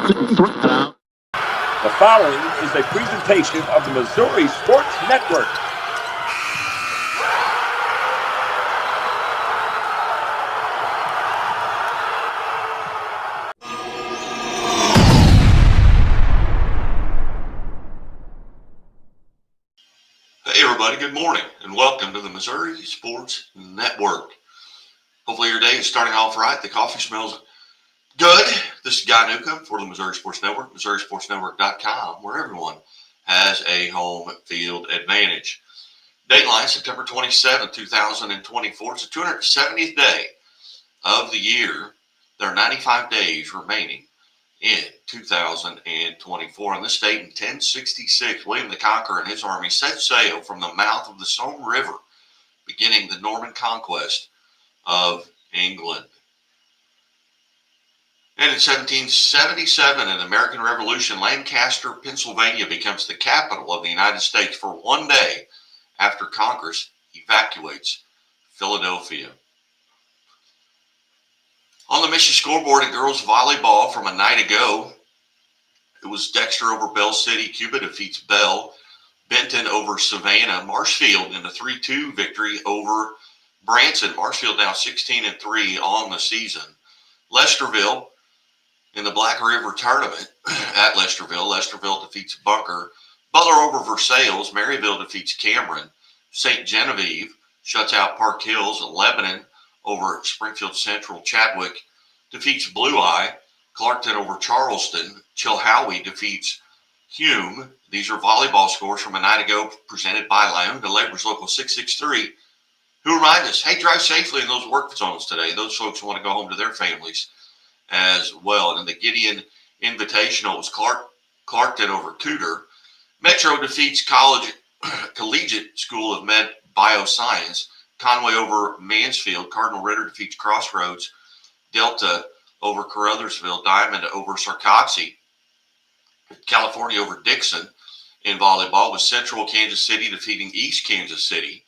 The following is a presentation of the Missouri Sports Network. Hey everybody, good morning and welcome to the Missouri Sports Network. Hopefully your day is starting off right. The coffee smells good. This is Guy Newcomb for the Missouri Sports Network, MissouriSportsNetwork.com, where everyone has a home field advantage. Dateline, September 27, 2024. It's the 270th day of the year. There are 95 days remaining in 2024. On this date in 1066, William the Conqueror and his army set sail from the mouth of the Somme River, beginning the Norman conquest of England. And in 1777, in the American Revolution, Lancaster, Pennsylvania becomes the capital of the United States for one day after Congress evacuates Philadelphia. On the Mission scoreboard in girls volleyball from a night ago, it was Dexter over Bell City. Cuba defeats Bell. Benton over Savannah. Marshfield in the 3-2 victory over Branson. Marshfield now 16-3 on the season. Lesterville in the Black River tournament at Lesterville. Lesterville defeats Bunker. Butler over Versailles. Maryville defeats Cameron. St. Genevieve shuts out Park Hills. Lebanon over Springfield Central. Chadwick defeats Blue Eye. Clarkton over Charleston. Chilhowie defeats Hume. These are volleyball scores from a night ago, presented by Lyunda Labor's Local 663, who remind us, hey, drive safely in those work zones today. Those folks want to go home to their families as well. And in the Gideon Invitational, it was Clarkton over Tudor. Metro defeats Collegiate School of Med Bioscience. Conway over Mansfield. Cardinal Ritter defeats Crossroads. Delta over Caruthersville. Diamond over Sarcoxy. California over Dixon in volleyball, with Central Kansas City defeating East Kansas City.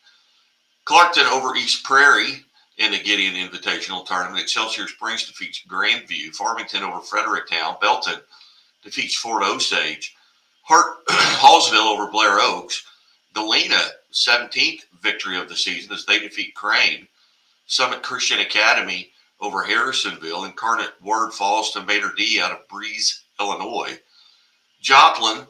Clarkton over East Prairie in the Gideon Invitational Tournament. Excelsior Springs defeats Grandview. Farmington over Fredericktown. Belton defeats Fort Osage. Hallsville over Blair Oaks. Galena, 17th victory of the season as they defeat Crane. Summit Christian Academy over Harrisonville. Incarnate Word falls to Mater D out of Breeze, Illinois. Joplin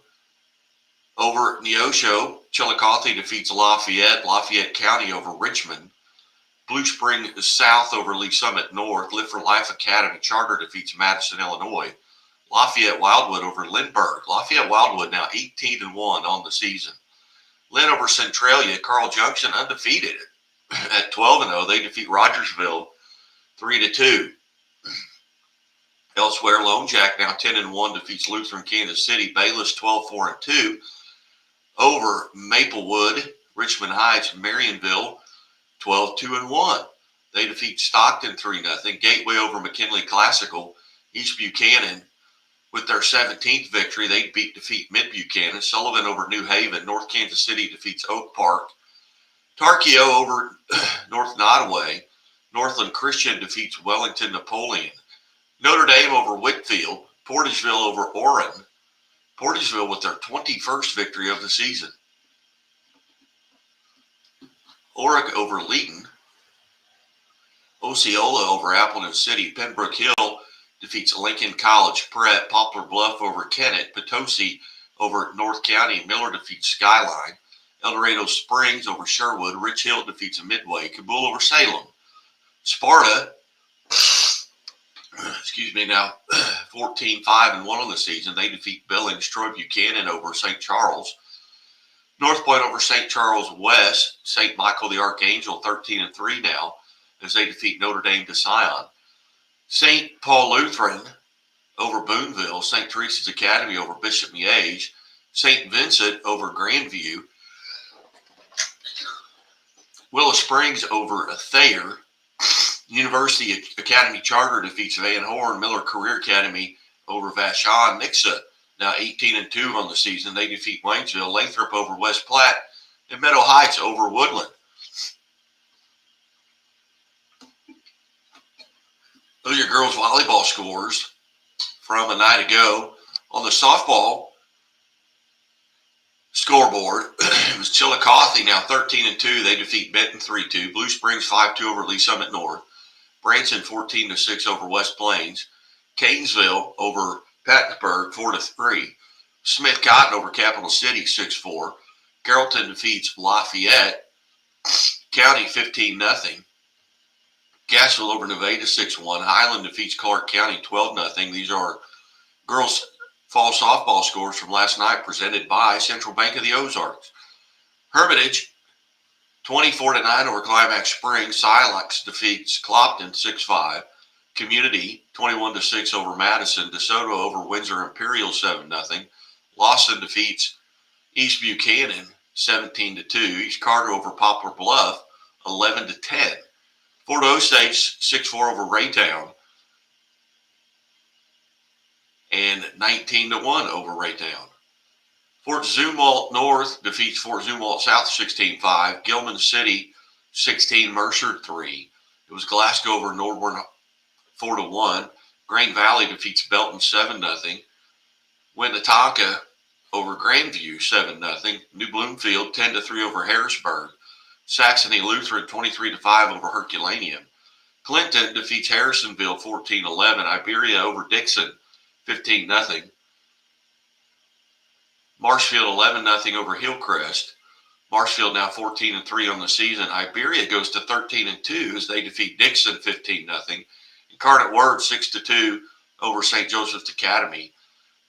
over Neosho. Chillicothe defeats Lafayette. Lafayette County over Richmond. Blue Spring South over Lee Summit North. Live for Life Academy Charter defeats Madison, Illinois. Lafayette Wildwood over Lindbergh. Lafayette Wildwood now 18-1 on the season. Lynn over Centralia. Carl Junction undefeated at 12-0. They defeat Rogersville 3-2. Elsewhere, Lone Jack now 10-1 defeats Lutheran Kansas City. Bayless 12-4-2 over Maplewood. Richmond Heights, Marionville 12-2-1. They defeat Stockton 3-0. Gateway over McKinley Classical. East Buchanan with their 17th victory. They defeat Mid Buchanan. Sullivan over New Haven. North Kansas City defeats Oak Park. Tarkio over North Nottoway. Northland Christian defeats Wellington Napoleon. Notre Dame over Whitfield. Portageville over Orrin. Portageville with their 21st victory of the season. Oric over Leeton. Osceola over Appleton City. Pembroke Hill defeats Lincoln College Prep. Poplar Bluff over Kennett. Potosi over North County. Miller defeats Skyline. El Dorado Springs over Sherwood. Rich Hill defeats Midway. Kabul over Salem. Sparta, 14-5-1 on the season. They defeat Billings. Troy Buchanan over St. Charles. North Point over St. Charles West. St. Michael the Archangel 13-3 now as they defeat Notre Dame de Sion. St. Paul Lutheran over Boonville. St. Teresa's Academy over Bishop Miege. St. Vincent over Grandview. Willow Springs over Thayer. University Academy Charter defeats Van Horn. Miller Career Academy over Vashon. Nixa now 18-2 on the season. They defeat Waynesville. Lathrop over West Platte. And Meadow Heights over Woodland. Those are your girls' volleyball scores from a night ago. On the softball scoreboard, it was Chillicothe, now 13-2. They defeat Benton 3-2. Blue Springs 5-2 over Lee Summit North. Branson 14-6 over West Plains. Catonsville over Pattonsburg 4-3. Smith Cotton over Capital City 6-4. Carrollton defeats Lafayette County 15-0. Gassville over Nevada 6-1. Highland defeats Clark County 12-0. These are girls fall softball scores from last night presented by Central Bank of the Ozarks. Hermitage 24-9 over Climax Springs. Silex defeats Clopton 6-5. Community 21-6 over Madison. DeSoto over Windsor Imperial 7-0. Lawson defeats East Buchanan 17-2. East Carter over Poplar Bluff 11-10. Fort Osage 6-4 over Raytown and 19-1 over Raytown. Fort Zumwalt North defeats Fort Zumwalt South 16-5. Gilman City 16, Mercer 3. It was Glasgow over Nordborn 4-1. Grain Valley defeats Belton 7-0. Winnetonka over Grandview 7-0. New Bloomfield 10-3 over Harrisburg. Saxony Lutheran 23-5 over Herculaneum. Clinton defeats Harrisonville 14-11. Iberia over Dixon 15-0. Marshfield 11-0 over Hillcrest. Marshfield now 14-3 on the season. Iberia goes to 13-2 as they defeat Dixon 15-0. Incarnate Word 6-2 over St. Joseph's Academy.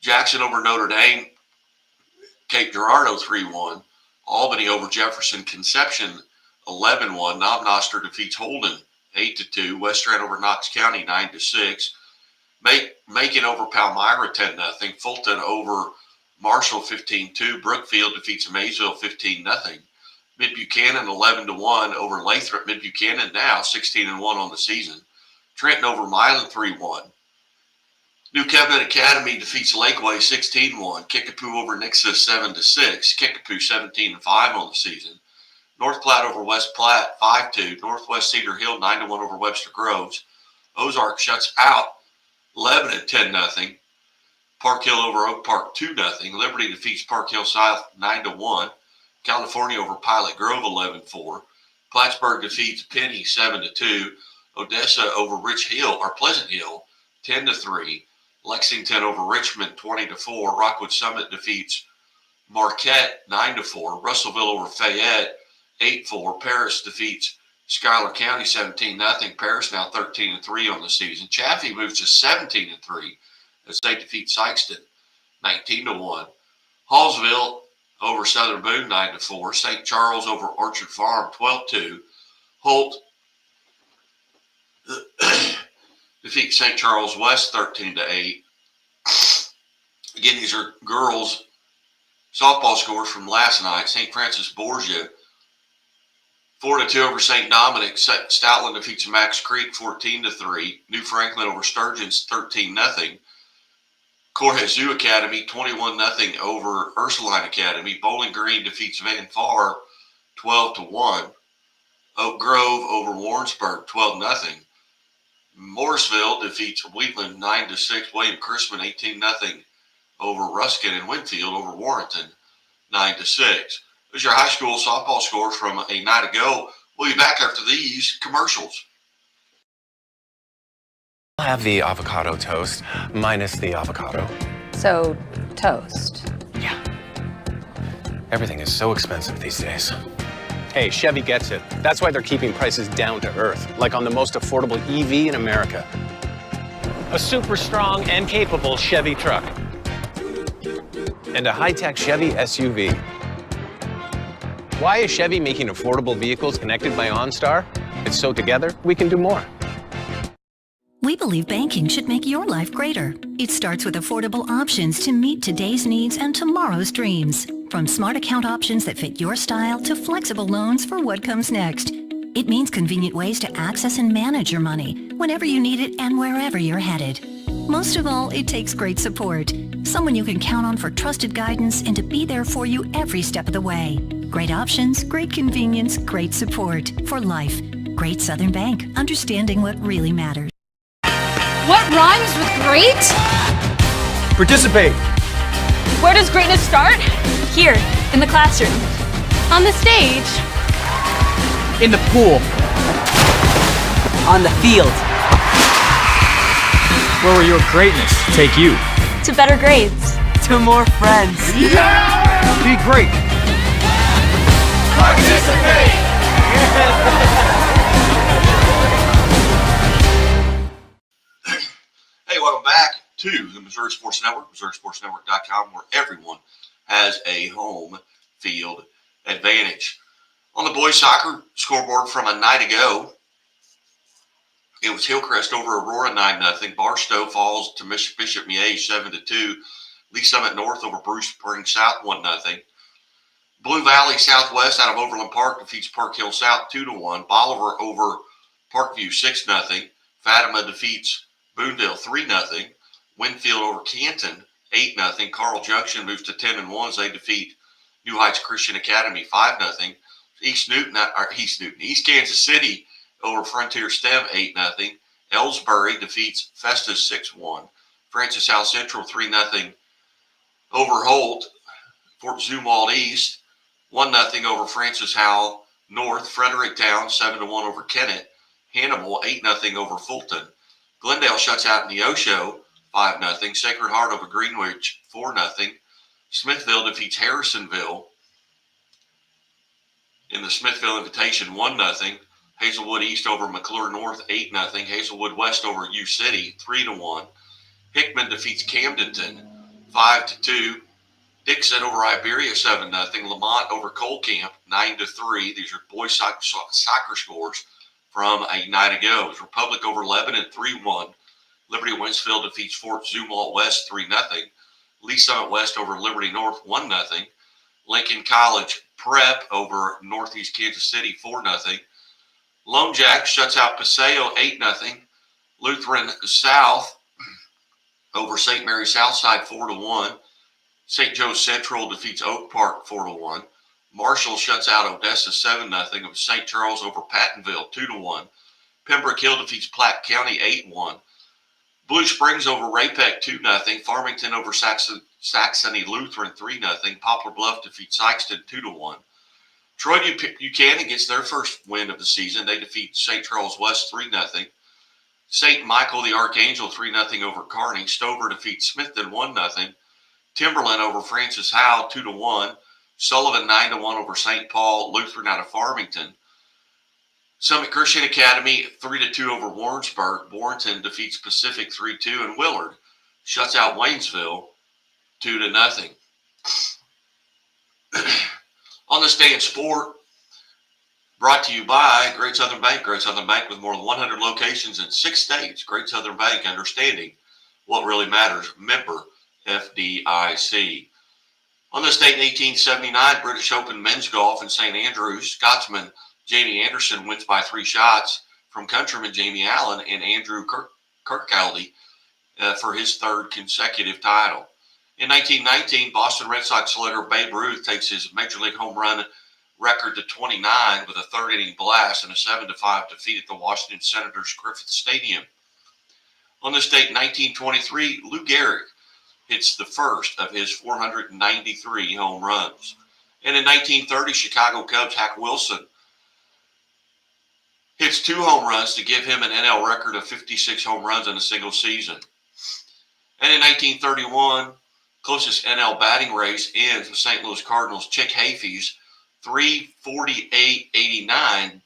Jackson over Notre Dame. Cape Girardeau 3-1. Albany over Jefferson Conception 11-1. Knob Noster defeats Holden 8-2. West Strand over Knox County 9-6. Macon over Palmyra 10-0. Fulton over Marshall 15-2. Brookfield defeats Maysville 15-0. Mid Buchanan 11-1 over Lathrop. Mid Buchanan now 16-1 on the season. Trenton over Milan 3-1. New Covenant Academy defeats Lakeway 16-1. Kickapoo over Nixon 7-6. Kickapoo 17-5 on the season. North Platte over West Platte 5-2. Northwest Cedar Hill 9-1 over Webster Groves. Ozark shuts out 11-10-0. Park Hill over Oak Park 2-0. Liberty defeats Park Hill South 9-1. California over Pilot Grove 11-4. Plattsburgh defeats Penny 7-2. Odessa over Pleasant Hill 10-3. Lexington over Richmond 20-4. Rockwood Summit defeats Marquette 9-4. Russellville over Fayette 8-4. Paris defeats Schuyler County 17-0. Paris now 13-3 on the season. Chaffee moves to 17-3 as they defeat Sykeston 19-1. Hallsville over Southern Boone 9-4. St. Charles over Orchard Farm 12-2. Holt defeats St. Charles West 13-8. Again, these are girls softball scores from last night. St. Francis Borgia 4-2 over St. Dominic. Stoutland defeats Max Creek 14-3. New Franklin over Sturgeon's 13-0. Corhezu Academy 21-0 over Ursuline Academy. Bowling Green defeats Van Far 12-1. Oak Grove over Warrensburg 12-0. Morrisville defeats Wheatland 9-6. William Chrisman 18-0 over Ruskin, and Winfield over Warrenton 9-6. Those are your high school softball scores from a night ago. We'll be back after these commercials. I'll have the avocado toast minus the avocado. So, toast. Yeah. Everything is so expensive these days. Hey, Chevy gets it. That's why they're keeping prices down to earth, like on the most affordable EV in America. A super strong and capable Chevy truck. And a high-tech Chevy SUV. Why is Chevy making affordable vehicles connected by OnStar? It's so together we can do more. We believe banking should make your life greater. It starts with affordable options to meet today's needs and tomorrow's dreams. From smart account options that fit your style to flexible loans for what comes next. It means convenient ways to access and manage your money whenever you need it and wherever you're headed. Most of all, it takes great support. Someone you can count on for trusted guidance and to be there for you every step of the way. Great options, great convenience, great support. For life. Great Southern Bank. Understanding what really matters. What rhymes with great? Participate. Where does greatness start? Here, in the classroom. On the stage. In the pool. On the field. Where will your greatness take you? To better grades. To more friends. Yeah! Be great. Participate! Hey, welcome back to the Missouri Sports Network, MissouriSportsNetwork.com, where everyone has a home field advantage. On the boys soccer scoreboard from a night ago, it was Hillcrest over Aurora 9-0. Barstow falls to Bishop Miege 7-2. Lee Summit North over Bruce Springs South 1-0. Blue Valley Southwest out of Overland Park defeats Park Hill South 2-1. Bolivar over Parkview 6-0. Fatima defeats Boondale 3-0. Winfield over Canton 8-0. Carl Junction moves to 10-1 as they defeat New Heights Christian Academy 5-0. East Kansas City over Frontier STEM 8-0. Ellsbury defeats Festus 6-1. Francis South Central 3-0 over Holt. Fort Zumwalt East 1-0 over Francis Howell North. Fredericktown 7-1 over Kennett. Hannibal 8-0 over Fulton. Glendale shuts out Neosho 5-0. Sacred Heart over Greenwich 4-0. Smithville defeats Harrisonville in the Smithville Invitation 1-0. Hazelwood East over McClure North 8-0. Hazelwood West over U City 3-1. Hickman defeats Camdenton 5-2. Dixon over Iberia 7-0. Lamont over Cole Camp 9-3. These are boys soccer scores from a night ago. It was Republic over Lebanon 3-1. Liberty Winsfield defeats Fort Zumwalt West 3-0. Lee Summit West over Liberty North 1-0. Lincoln College Prep over Northeast Kansas City 4-0. Lone Jack shuts out Paseo 8-0. Lutheran South over St. Mary Southside 4-1. St. Joe Central defeats Oak Park 4-1. Marshall shuts out Odessa 7-0. Of St. Charles over Pattonville 2-1. Pembroke Hill defeats Platte County 8-1. Blue Springs over Raypeck 2-0. Farmington over Saxony Lutheran 3-0. Poplar Bluff defeats Sykeston 2-1. Troy Buchanan gets their first win of the season. They defeat St. Charles West 3-0. St. Michael the Archangel 3-0 over Kearney. Stover defeats Smithton 1-0. Timberland over Francis Howell 2-1. Sullivan 9-1 over St. Paul Lutheran out of Farmington. Summit Christian Academy 3-2 over Warrensburg. Warrenton defeats Pacific 3-2, and Willard shuts out Waynesville 2-0. On this day in sport, brought to you by Great Southern Bank. Great Southern Bank with more than 100 locations in 6 states. Great Southern Bank, understanding what really matters. Member FDIC. On this date in 1879, British Open men's golf in St. Andrews. Scotsman Jamie Anderson wins by 3 shots from countryman Jamie Allen and Andrew Kirkcaldy for his 3rd consecutive title. In 1919, Boston Red Sox slugger Babe Ruth takes his Major League home run record to 29 with a 3rd inning blast and a 7-5 defeat at the Washington Senators Griffith Stadium. On this date in 1923, Lou Gehrig hits the first of his 493 home runs. And in 1930, Chicago Cubs Hack Wilson hits 2 home runs to give him an NL record of 56 home runs in a single season. And in 1931, closest NL batting race ends with St. Louis Cardinals Chick Hafey's 348.89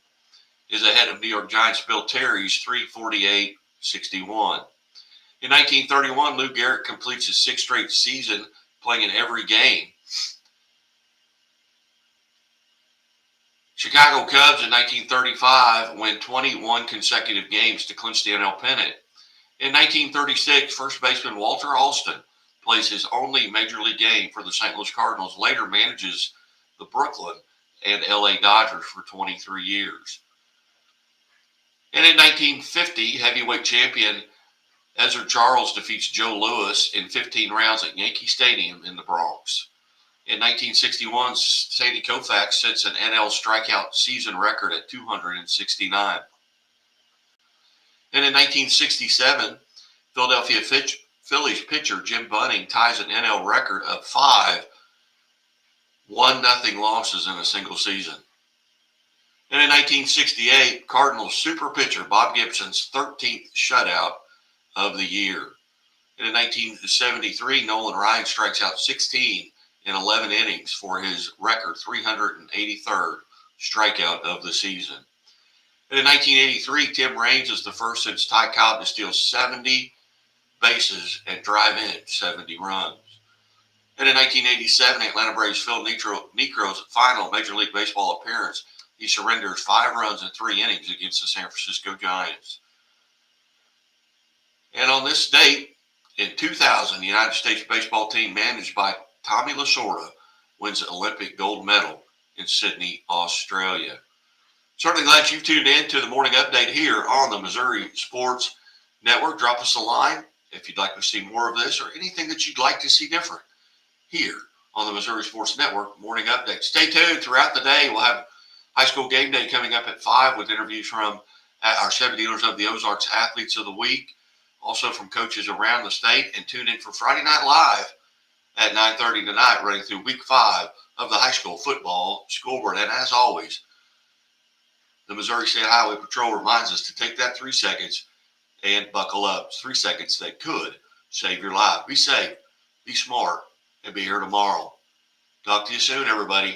is ahead of New York Giants Bill Terry's 348.61. In 1931, Lou Gehrig completes his 6th straight season playing in every game. Chicago Cubs in 1935 win 21 consecutive games to clinch the NL pennant. In 1936, first baseman Walter Alston plays his only major league game for the St. Louis Cardinals, later manages the Brooklyn and LA Dodgers for 23 years. And in 1950, heavyweight champion Ezra Charles defeats Joe Louis in 15 rounds at Yankee Stadium in the Bronx. In 1961, Sandy Koufax sets an NL strikeout season record at 269. And in 1967, Philadelphia Phillies pitcher Jim Bunning ties an NL record of 5 1-0 losses in a single season. And in 1968, Cardinals super pitcher Bob Gibson's 13th shutout of the year. And in 1973, Nolan Ryan strikes out 16 in 11 innings for his record 383rd strikeout of the season. And in 1983, Tim Raines is the first since Ty Cobb to steal 70 bases and drive in 70 runs. And in 1987, Atlanta Braves Phil Niekro's final Major League Baseball appearance, he surrenders 5 runs in 3 innings against the San Francisco Giants. And on this date, in 2000, the United States baseball team managed by Tommy Lasorda wins the Olympic gold medal in Sydney, Australia. Certainly glad you've tuned in to the morning update here on the Missouri Sports Network. Drop us a line if you'd like to see more of this or anything that you'd like to see different here on the Missouri Sports Network morning update. Stay tuned throughout the day. We'll have high school game day coming up at 5 with interviews from our 7 dealers of the Ozarks Athletes of the Week, also from coaches around the state. And tune in for Friday Night Live at 9:30 tonight, running through week 5 of the high school football scoreboard. And as always, the Missouri State Highway Patrol reminds us to take that 3 seconds and buckle up. 3 seconds that could save your life. Be safe, be smart, and be here tomorrow. Talk to you soon, everybody.